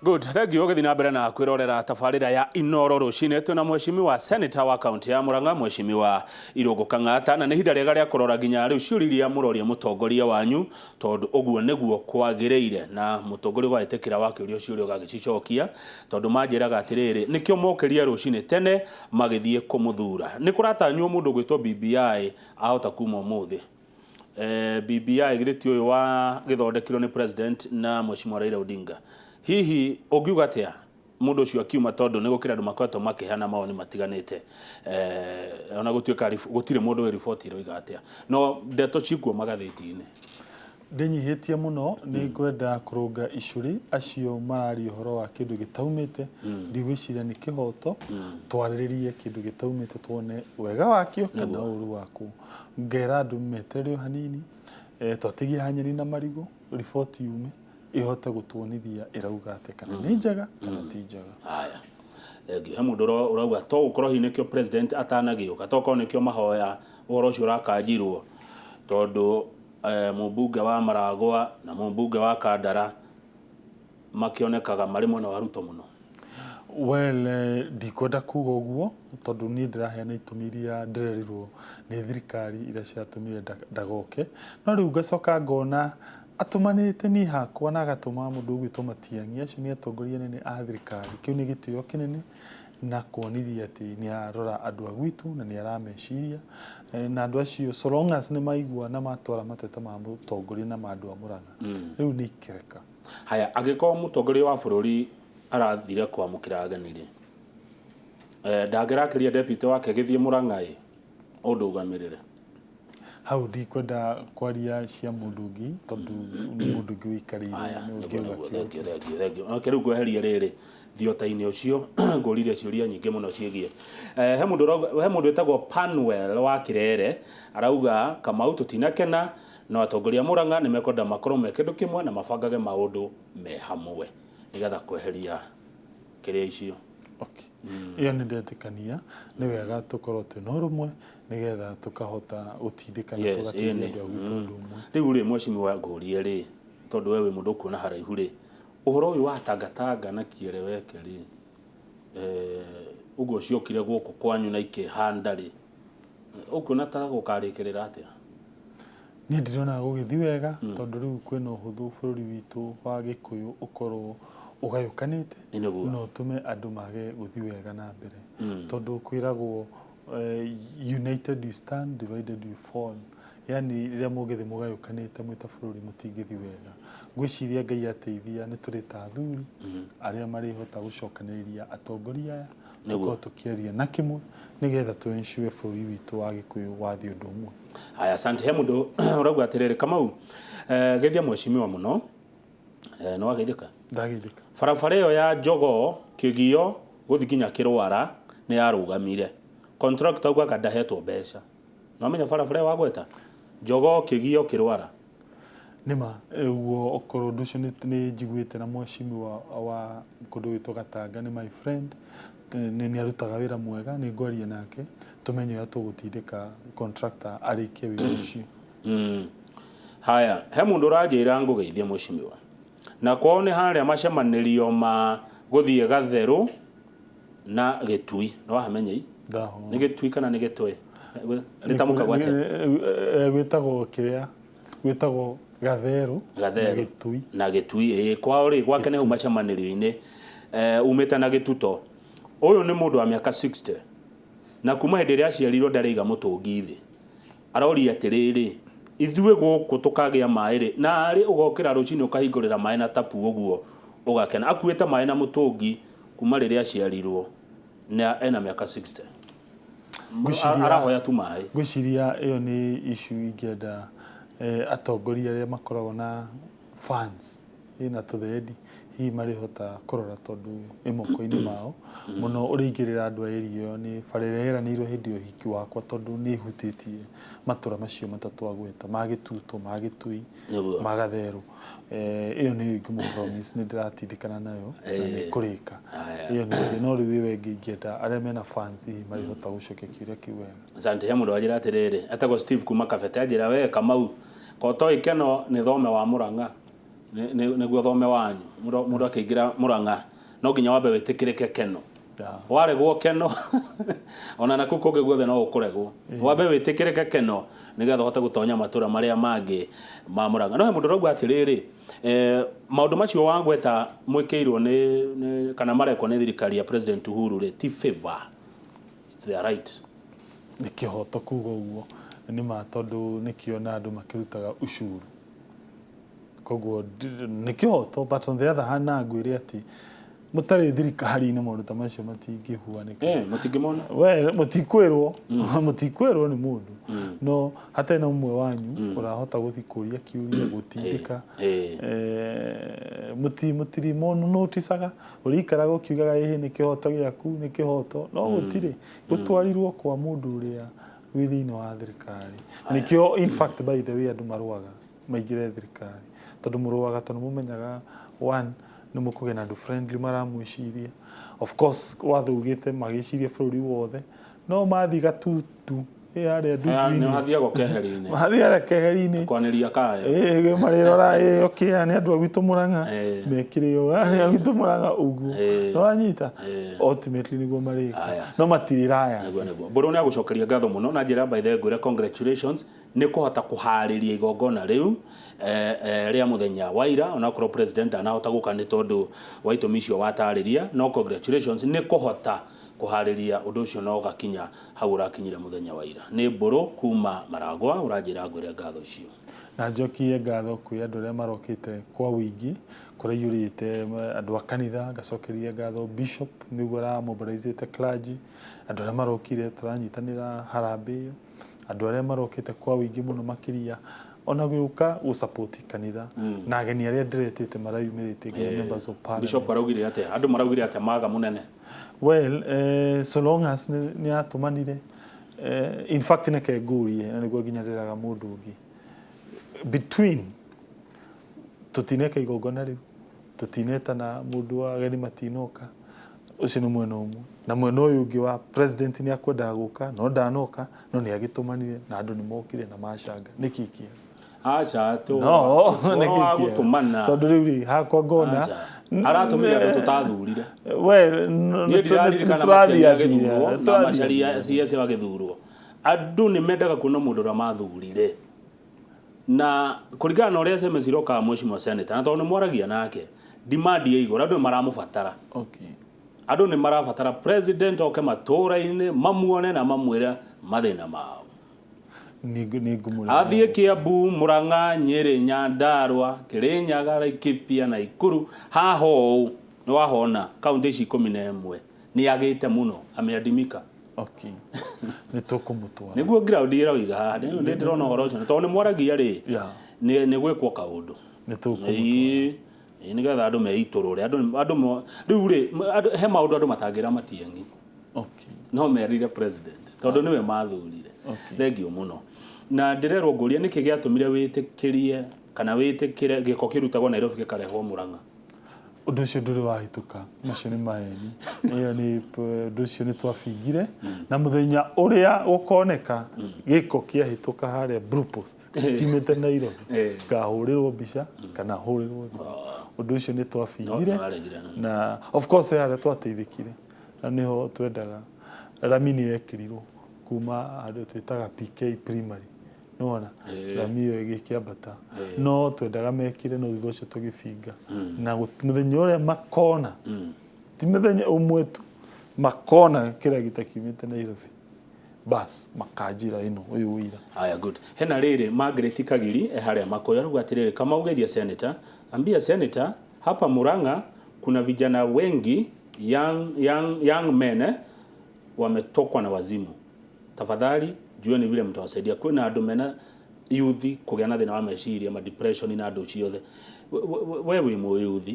Good, thank you. Githina mbere na kwirorera tabarira ya iNooroRuciini twina mheshimiwa seneta wa kaunti ya Murang'a mheshimiwa Irungu Kangáta na nĩ hinda rĩega rĩa kũrora nginya rĩu ciũriria mũroria mũtongoria wanyu tondu ũguo nĩguo kwagĩrĩire na mũtongoria gwetĩkĩra wakĩũria ciũria ũgagĩcicokia tondu manjĩraga atĩrĩrĩ nĩkĩo mokĩria rũciinĩ tene magĩthiĩ kũmũthura nĩ kũratanywo mũndũ gwĩtwo BBI ahota kuma ũmũthĩ. BBI githĩti ũyũ wa gĩthondekirwo nĩ president na mheshimiwa Raila Odinga. Hihi ũngiuga atĩa mũndũ ũcio akiuma tondu nĩ gũkĩra andũ makoretwo makĩheana maoni matiganĩte ona gũtuĩka gũtirĩ mũndũ wĩ riboti ĩroiga atĩa no ndeto cikuo magathĩti-inĩ ndinyihĩtie mũno nĩ ngwenda kũrũnga icũrĩ acio mararia ũhoro wa kĩndũ gĩtaumĩte ndigwĩciria nĩ kĩhoto twarĩrĩrie kĩndũ gĩtaumĩte tuone wega wakĩo kana ũru wako ngera andũ metererio hanini twatigie hanyeni na marigũ riboti yume ihote gutuonithia irauga ate kana ni njega kana ti njega. Haya he mundu urauga to ukorwo hi nikio president atanagĩũka to ko nikio mahoya ũhoro ũcio ũrakanjirwo tondu mũmbunge wa Maragwa na mũmbunge wa Kandara makĩonekaga marĩ mwena wa Ruto mũno. Well, ndikwenda kuga ũguo tondu ni ndĩraheana itũmi iria ndĩrerirwo nĩ thirikari iria ciatũmire ndagoke no rĩu ngacoka ngona atumanĩte ni hakwa na agatũma mũndũ ũgwĩtwo Matiang'i acio nĩ atongoria nene a thirikari kĩu nĩ gĩtĩo kĩnene na kuonithia atĩ nĩ arora andũ a gwitũ na nĩ arameciria na andũ acio so long as nĩ maigua na matwara mateta ma mũtongoria na andũ a Murang'a rĩu nĩ ikereka. Haya agĩkorwo mũtongoria wa bũrũri arathire kwamũkĩra ageni ndangĩrakĩria deputy wake gĩthiĩ Murang'a ũndũ ũgamĩrĩre hau ndikwenda kwaria cia mũndũ ũngĩ tondu nĩ mũndũ ũngĩ wĩikarĩire no kĩrĩu kweheria rĩrĩ thiota-inĩ ũcio ngũrire ciũria nyingĩ mũno ciĩgiĩ he mũndũ wĩtagwo Panwell wa Kĩrere arauga Kamau tũtinakena no atongoria Murang'a nĩ mekwenda makorwo me kĩndũ kĩmwe na mabangage maũndũ me hamwe nĩgetha kweheria kĩrĩa icio. Okay. Iyo nĩ ndetĩkania nĩ wega tũkorwo twĩna ũrũmwe nĩgetha tukahota gũtindĩkana tũgatĩria andũ a gwitũ ũndũ ũmwe. Rĩu rĩ mheshimiwa ngũrie rĩ tondu we wĩ mũndũ kuona haraihu rĩ ũhoro ũyũ wa tangatanga na kĩereweke rĩ ũguo ciokire gũkũ kwanyu na ikĩhanda rĩ ũkuona ta gũkarĩkĩrĩra atĩa? Niĩ ndĩrona gũgĩthiĩ wega tondu rĩu kwĩna ũhũthũ bũrũri witũ wa Gĩkũyũ ũkorwo ũgayũkanĩte no tume andũ mage gũthiĩ wega na mbere tondu kwĩragwo united you stand divided you fall yani rĩrĩa mũgĩthĩ mũgayũkanĩte mwĩta bũrũri mũtingĩthiĩ wega. Ngwĩciria Ngai ateithia nĩ tũrĩ ta athuri arĩa marĩhota gũcokanĩrĩria atongoria aya tũkorwo tũkĩaria na kĩmwe nĩgetha tũ ensure bũrũri witũ wa Gĩkũyũ wathiĩ ũndũ ũmwe. Haya asante he mũndũ ũrauga atĩrĩrĩ Kamau geithia mheshimiwa mũno no wageithĩka ndageithĩka barabara ĩyo ya Jogoo Kĩgio gũthiĩ nginya Kĩrwara nĩ yarũgamire contractor auga ndahetwo mbeca no amenya barabara wagweta Jogoo Kĩgio Kĩrwara nĩma ũguo okorwo ũndũ ũcio nĩ njiguĩte na mheshimiwa wa kũndũ gwĩtwo Gatanga nĩ my friend nĩ arutaga wĩra mwega nĩ ngwaria nake tũmenye ũrĩa tũgũtindĩka contractor arĩkie wĩra ũcio. Haya he mũndũ ũranjĩra ngũgeithia mheshimiwa na kwao nĩ harĩa macemanĩrio ma gũthiĩ Gatherũ na Gĩtui no wahamenyei nĩ Gĩtui kana nĩ Gĩtwe nĩ tamuka gwate gwĩtagwo kĩrĩa gwĩtagwo Gatherũ na Gĩtui kwao rĩ gwake nĩ hau macemanĩrio-inĩ umĩte na Gĩtuto ũyũ nĩ mũndũ wa mĩaka 60 na kuma hĩndĩ ĩrĩa aciarirwo ndarĩiga mũtũngi thĩ aroria atĩrĩrĩ ithuĩ gũkũ tũkagĩa maĩ rĩ na arĩ ũgokĩra rũcinĩ ũkahingũrĩra maĩ na tapu ũguo ũgakena akuĩte maĩ na mũtũngi kuma rĩrĩa aciarirwo na ena mĩaka 60 arahoya tu maĩ. Ngwĩciria ĩyo nĩ issue ingĩenda atongoria arĩa makoragwo na fans na tũthendi hihi marĩhota kũrora tondu ĩmoko-inĩ mao mũno ũrĩingĩrĩra andũ a area ĩyo nĩ bara ĩrĩa yeranĩirwo hĩndĩ ya ũhiki wakwa tondu nĩ ĩhutĩtie matũra macio matatũ agweta ma Gĩtuto ma Gĩtui ma Gatherũ ĩyo nĩ ingĩmũ-promise nĩ ndĩratindĩkana nayo na nĩ kũrĩka ĩyo nĩ no rĩu wengĩ ingĩenda arĩa mena fans hihi marĩhota gũcokia kĩũria kĩu wega. Asante he mũndũ wanjĩra atĩrĩrĩ etagwo Steve kuma Kabete anjĩra we Kamau koto ikeno nĩ thome wa Murang'a niguo thome wanyu mundu akiingira Murang'a no nginya wambe witikirike Keno waregwo Keno ona naku kungi guothe no ukuregwo wambe witikirike Keno nigetha uhote gutonya matura maria mangi ma Murang'a no he mundu rauga atiriri maundu macio wangweta mwikirwo ni kana marekwo ni thirikari ya President Uhuru ri ti favor it's their right nikihoto kuga uguo ni ma tondu nikiona andu makirutaga ushuru koguo nikihoto but on the other hand ngwire ati mutari thirikari ni maundu ta macio matingihuanika mutingimona we mutikwirwo ni mundu no hata na umwe wanyu urahota guthikuria kiuria gutindika mutiri mono notisaga urikara gukiugaga ihi ni kihoto giaku ni kihoto no gutiri gutwarirwo kwa mundu uria withino wa thirikari nikio in fact by the way andu marwaga maigire thirikari tondu murwaga tondu mumenyaga one ni mukugena andu friendly maramwiciria of course wathugite magiciria bururi wothe no mathi gatutu ari andu ni hathiago keheri-ini hathiaga keheri-ini kwaniria kaya marirora okay ni andu agwitu Murang'a mekirio ari agwitu Murang'a uguo no anyita ultimately niguo marika no matiriraya niguo mburu ni agucokeria ngatho muno na njira by the way congratulations ni kuhota kuhariria igongona riu ria muthenya wa ira ona kro president anahota gukani tondu wa itumi icio watariria no congratulations ni kuhota kuhariria undu ucio no gakinya hau urakinyira muthenya wa ira ni mburu kuma Maragwa uranjira ngwire ngatho cio na njokie ngatho kwi andu aria marokite kwa wingi kurayurite andu a kanitha gacokeria ngatho bishop niguo ra mobilizate clergy andu aria marokire turanyitanira harambe andu aria marokite kwa wingi muno makiria ona guka gu support kanitha na ageni aria ndiretete marayumirite members of parliament bishop araugire ate andu maraugire ate maga munene well so long as ni atumanire in fact ne kegurie na niguo ginya ndiraga mundu ungi between tutineka igongona riu tutineta na mundu wa ageni matinoka ucio ni mwena umwe na mwena uyu ungi wa president ni akwenda guka no ndanoka no ni agitumanire na andu ni mokire na mashanga nikikia acha tu no nikikia tondu riu hakwa ngona aratumire andu tutathurire we macharia CS wagithurwo andu ni mendaga kuona mundu ra mathurire na kuringana na uria SMS iroka mheshimiwa senator na tondu mwaragia nake demand ya igora andu maramubatara okay andu ni marabatara president oke matura-ini mamuone na mamwira mathina mao ni ngumura athie Kiambu Murang'a Nyeri Nyandarua Kirinyaga Laikipia na Ikuru haho ni wahona kaunti ici 11 ni agite muno ameadimika okay ni tukumutwara niguo ground ira wiga ha ni ndirona horo ucio tondu ni mwaragia ri ni gwikwo kaundu ni tukumutwara nigetha andu meiturure andu riu ri he maundu andu matangira matiengi okay no merire president tondu niwe mathurire thengio muno na ndirerwo nguria niki giatumire witikirie kana witikire giko kirutagwo Nairobi gikarehwo Murang'a undu ucio nduri wahituka macio ni maeni iyo ni undu ucio ni twabingire na muthenya uria ukoneka giko kiahituka haria Blue Post kimete Nairobi kahurirwo mbica kana hurirwo undu ucio ni twabingire na of course haria twateithikire na niho twendaga ramini yekirirwo kuma andu twitaga PK primary nona ramio igikiambata no twendaga mekire no thutha ucio tugibinga na muthenya uria makona ti muthenya umwe tu makona kira gitakiumite Nairobi bas makanjira ino uyu wira aya good hena riri Margaret Kagiri haria makoya ruga atiriri kama ugeria senator ambia senator hapa Murang'a kuna vijana wengi young men wametokwa na wazimu tafadhali jueni vile mtawasaidia kwina andu mena youth kugea na thina wa meciria ma depression na andu ciothe wewe mu youth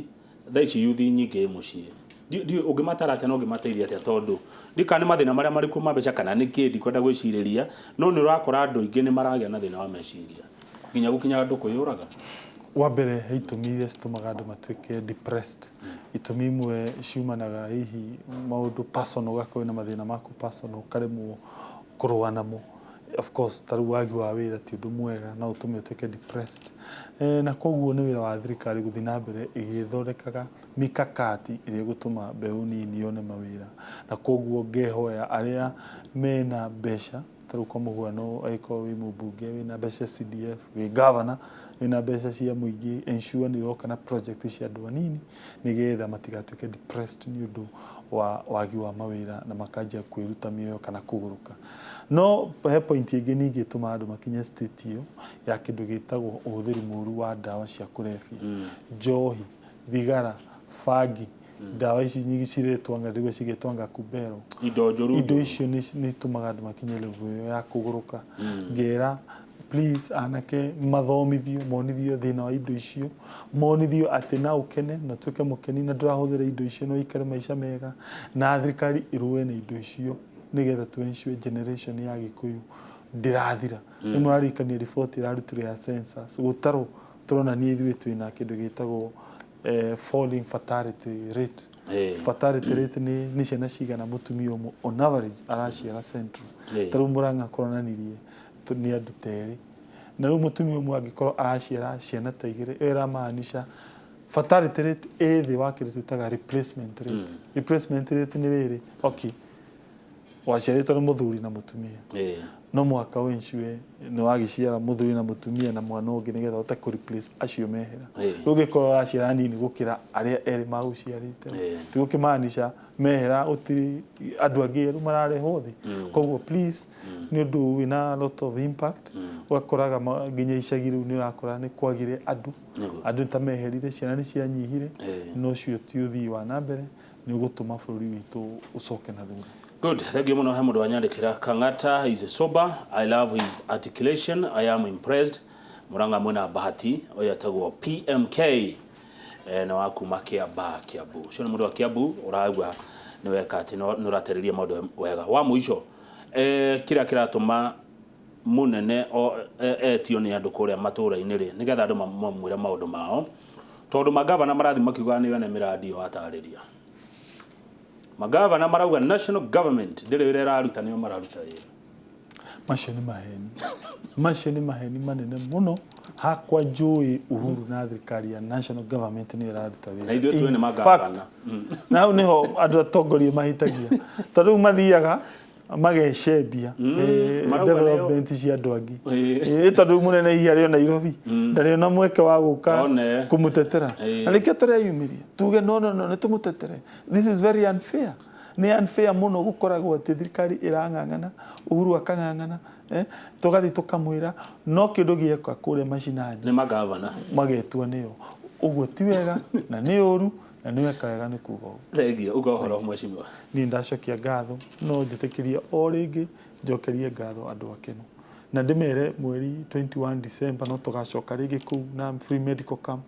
thaici youth nyingi mucie di ugimatara ati no gimateithia ati tondu ndikani mathina maria mari kuma mbeca kana ni kindi kwenda gwiciriria no ni urakora andu ingi ni maragea na thina wa meciria ginya gukinya andu kuyuraga wa mbere itumi iria citumaga andu matuike depressed itumi imwe ciumanaga hihi maundu personal gakoi na mathina maku personal karemwo kurua namo of course taru wagi wa wira ti undu mwega na utume tuke depressed na koguo ni wira wa thirikari guthi na mbere igithondekaga mikakati iri gutuma mbeu nini yone mawira na koguo ngehoya aria mena mbeca taru kwa muhwano aiko wi mubunge wina mbeca CDF wi governor wina mbeca cia muingi ensure ni roka na project cia andu anini nigetha matigatuke depressed ni undu wa wagi wa mawira na makajia kwiruta mioyo kana kuguruka no he point ingi ningi tuma andu makinye state iyo ya kindu gitagwo uhuthiri muru wa dawa cia kulefia njohi thigara fagi dawa ici nyingi ciretwanga ndigwe cigetwanga kubero indo icio ni tumaga andu makinye level ya kuguruka ngera please anake mathomithio monithio thina wa indo icio monithio ati na ukene na tuke mukeni na ndirahuthira indo icio no ikare maisha mega na thirikari iruwe na indo icio nigetha tu ensure generation ya Gikuyu ndirathira ni mwarikania report irarutirwo ya census gutaro turona ni ithuĩ twina kindu gitagwo falling fatality rate fatality rate ni ciana cigana mutumia umwe on average araciara central taru Murang'a koronanirie ni andu teri na ru mutumia umwe angikorwo araciara ciana ta igire era maanisha fatality rate ethi wakire tutaga replacement rate ni riri okay waciaritwo ni muthuri na mutumia no mwaka wenshwe ni wagiciara muthuri na mutumia na mwana ungi nigetha uta ku replace acio mehera rugikorwo aciara nini gukira aria eri maguciarite tigukimanisha mehera uti andu angi ru marare hothi koguo please ni undu wina lot of impact wakoraga nginya icagiru ni urakora ni kwagire andu ta meherire ciana ni cianyihire no cio ti uthii wa na mbere ni ugutuma bururi witu ucoke na thutha. Good. Thank you, Mohamed Wanyandikira. Kangáta is sober. I love his articulation. I am impressed. Murang'a mwena bahati. Oya tagwo PMK. Na wakuma Kiambu. Cio ni mundu wa Kiambu uragwa ni weka ati no rateriria maundu wega. Wa muico kira kiratuma munene etio ni andu kuria matura-ini ri nigetha andu mamwira maundu mao. Tondu magavana marathi makiuga ni wene miradi yo atariria. Magavana marauga national government ndire wira raruta niyo mararuta wira macio ni maheni manene muno hakwa njui Uhuru na thirikari ya national government ni iraruta wira na ithuĩ twĩ nĩ magavana na niho andu atongoria mahitagia tondu mathiaga magecembia development cia andu angi tondu munene hihi ario Nairobi ndari na mweke wa guka kumutetera na nikio tureyumiria tuge no ni tumutetere. This is very unfair. Ni unfair muno gukoragwo ati thirikari irang'ang'ana Uhuru akang'ang'ana tugathi tukamwira no kindu gieka kuria macinani ni magavana magetua niyo uguo ti wega na ni uru na ni weka wega ni kuga thengio ugo horo mweshimiwa ni ndacokia ngatho no njitikiria o ringi njokerie ngatho andu akenu na ndimere mweri 21 December no tugacoka ringi ku na free medical camp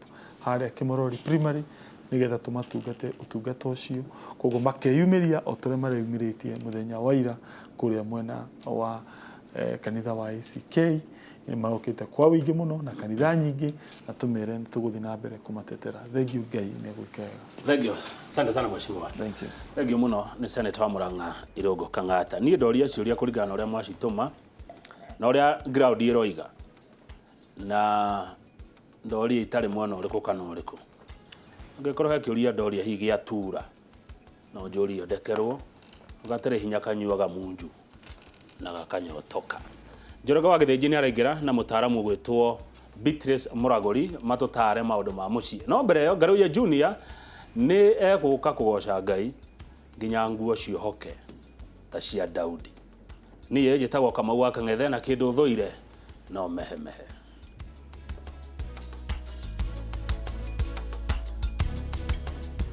haria Kimorori primary nigetha tumatungate utungata ucio koguo makeyumiria o tore mareyumiritie muthenya wa ira kuria mwena wa kanitha wa ACK ni marokite kwa wingi muno na kanitha nyingi na tumere tuguthi na mbere kumatetera. Thank you Ngai ni gwikega. Thank you. Asante sana mheshimiwa. Thank you muno ni seneta wa Murang'a Irungu Kangáta. Ni ndoria ciuria kuringana uria mwacituma na uria ground iroiga na ndoria itari mwana uriku kana uriku ngekorwo he kiuria ndoria hihi giatura no njuria ndekerwo ugatere hinya kanyuaga munju na gakanyotoka. Njoroga wa githinji ni araingira na mutaaramu gwitwo Beatrice Muragori matutare maundu ma mucii no mbere yo Ngaruya Junior ni eguka kugoca Ngai nginya nguo ciohoke ta cia Daudi. Niye njitagwo Kamau wa Kang'ethe na kindu thuire no mehe